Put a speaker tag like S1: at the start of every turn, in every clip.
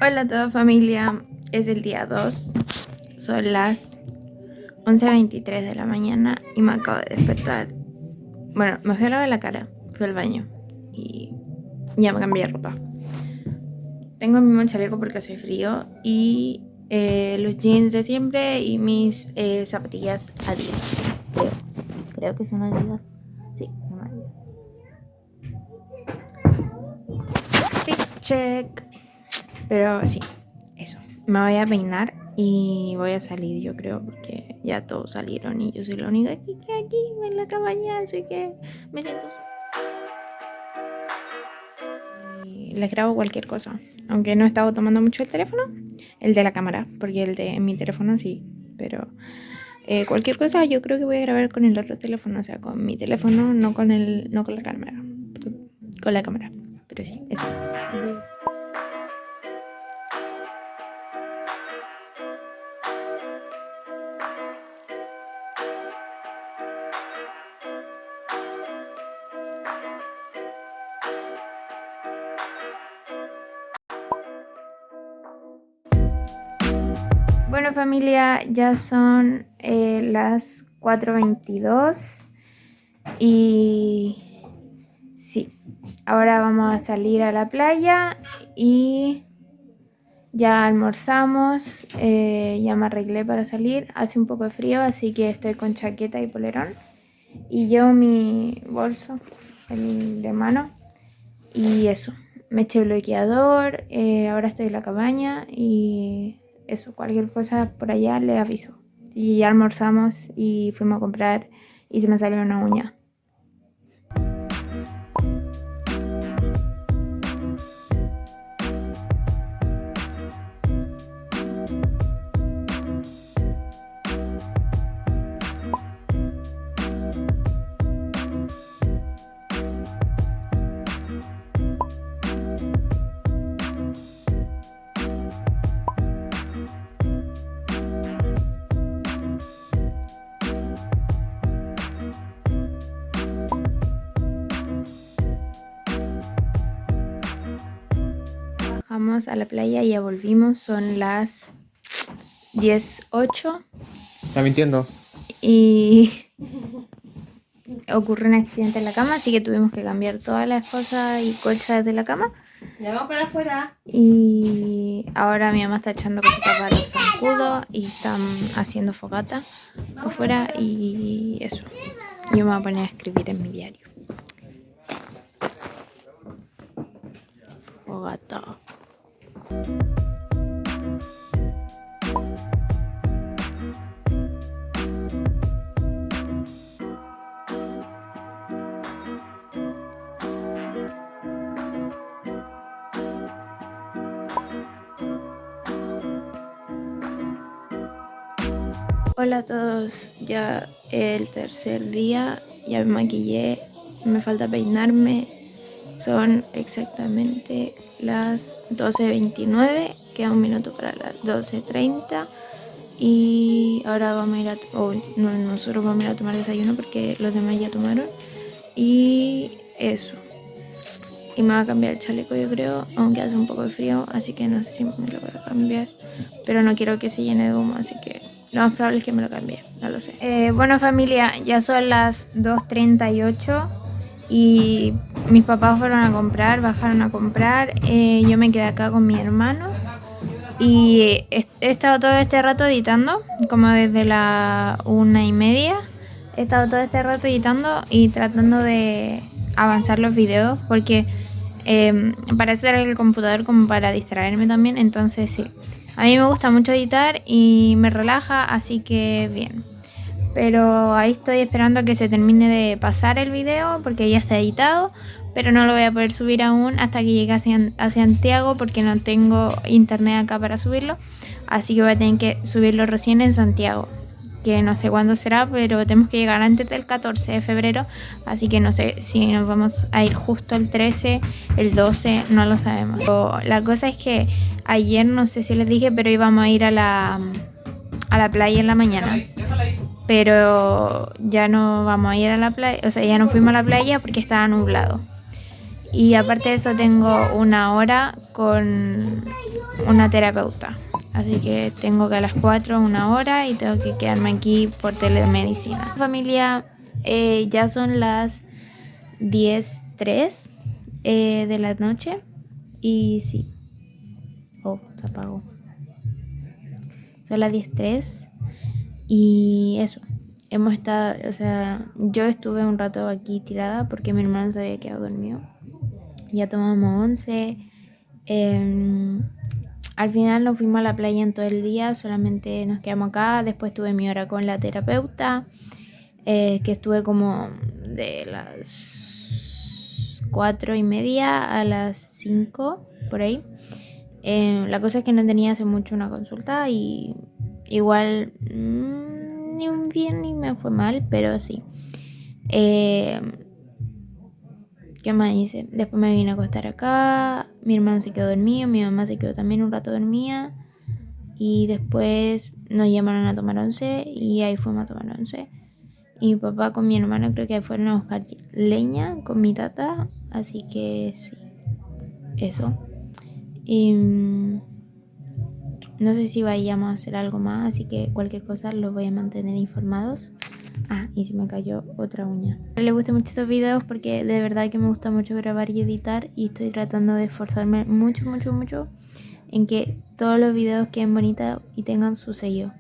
S1: Hola a toda familia, es el día 2, son las 11:23 de la mañana y me acabo de despertar. Bueno, me fui a lavar la cara, fui al baño y ya me cambié de ropa. Tengo el mismo chaleco porque hace frío y los jeans de siempre y mis zapatillas Adidas. Creo que son Adidas. Sí, son Adidas. Fit check. Pero sí, eso. Me voy a peinar y voy a salir, yo creo, porque ya todos salieron y yo soy la única que queda aquí en la cabaña, así que me siento y les grabo cualquier cosa. Aunque no he estado tomando mucho el teléfono, el de la cámara, porque el de mi teléfono sí, pero cualquier cosa yo creo que voy a grabar con el otro teléfono, o sea, con mi teléfono, no con la cámara, con la cámara. Pero sí, eso. Bueno familia, ya son las 4:22 y sí, ahora vamos a salir a la playa y ya almorzamos, ya me arreglé para salir, hace un poco de frío así que estoy con chaqueta y polerón y llevo mi bolso, el de mano y eso, me eché bloqueador, ahora estoy en la cabaña y eso, cualquier cosa por allá le aviso. Y ya almorzamos y fuimos a comprar y se me salió una uña. Bajamos a la playa y ya volvimos, son las 10:08.
S2: Está mintiendo.
S1: Y ocurrió un accidente en la cama, así que tuvimos que cambiar todas las cosas y colchas de la cama.
S3: Ya vamos para afuera.
S1: Y ahora mi mamá está echando cositas para los zancudos y están haciendo fogata afuera y eso. Yo me voy a poner a escribir en mi diario. Fogata. Hola a todos, ya el tercer día, ya me maquillé, me falta peinarme, son exactamente las 12:29, queda un minuto para las 12:30 y ahora vamos a ir nosotros vamos a ir a tomar desayuno porque los demás ya tomaron y eso. Y me va a cambiar el chaleco yo creo, aunque hace un poco de frío, así que no sé si me lo voy a cambiar, pero no quiero que se llene de humo, así que lo más probable es que me lo cambie, no lo sé. Bueno familia, ya son las 2:38 y mis papás fueron a comprar, bajaron a comprar, yo me quedé acá con mis hermanos y he estado todo este rato editando, como desde la 1:30, he estado todo este rato editando y tratando de avanzar los videos porque para eso era el computador, como para distraerme también, entonces sí. A mí me gusta mucho editar y me relaja, así que bien. Pero ahí estoy esperando a que se termine de pasar el video porque ya está editado, pero no lo voy a poder subir aún hasta que llegue a Santiago porque no tengo internet acá para subirlo. Así que voy a tener que subirlo recién en Santiago, que no sé cuándo será, pero tenemos que llegar antes del 14 de febrero, así que no sé si nos vamos a ir justo el 13, el 12, no lo sabemos. Pero la cosa es que ayer, no sé si les dije, pero íbamos a ir a la playa en la mañana. Pero ya no vamos a ir a la playa, o sea, ya no fuimos a la playa porque estaba nublado. Y aparte de eso tengo una hora con una terapeuta. Así que tengo que a las 4 una hora y tengo que quedarme aquí por telemedicina. Familia, ya son las 10:03 de la noche. Y sí. Oh, se apagó. Son las 10:03. Y eso. Hemos estado, o sea, yo estuve un rato aquí tirada porque mi hermano se había quedado dormido. Ya tomamos 11. Al final no fuimos a la playa en todo el día, solamente nos quedamos acá. Después tuve mi hora con la terapeuta, que estuve como de las 4:30 a las 5, por ahí. La cosa es que no tenía hace mucho una consulta y igual ni un bien ni me fue mal, pero sí. ¿Qué más hice? Después me vine a acostar acá, mi hermano se quedó dormido, mi mamá se quedó también un rato dormida y después nos llamaron a tomar once y ahí fuimos a tomar once. Y mi papá con mi hermano creo que fueron a buscar leña con mi tata, así que sí, eso. Y no sé si vayamos a hacer algo más, así que cualquier cosa los voy a mantener informados. Ah, y se me cayó otra uña. Les gustan mucho estos videos porque de verdad que me gusta mucho grabar y editar y estoy tratando de esforzarme mucho, mucho, mucho en que todos los videos queden bonitos y tengan su sello.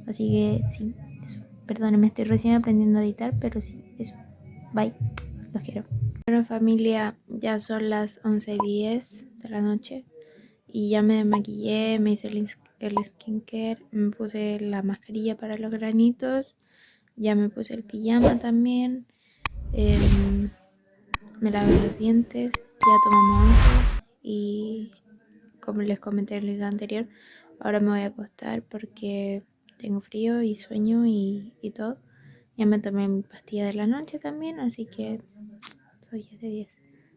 S1: Así que sí, eso. Perdónenme, estoy recién aprendiendo a editar, pero sí, eso. Bye, los quiero. Bueno familia, ya son las 11:10 de la noche y ya me maquillé, me hice el skincare, me puse la mascarilla para los granitos. Ya me puse el pijama también. Me lavé los dientes. Ya tomamos once. Y como les comenté en el video anterior, ahora me voy a acostar porque tengo frío y sueño y todo. Ya me tomé mi pastilla de la noche también. Así que soy 10 de 10.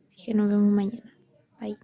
S1: Así que nos vemos mañana. Bye.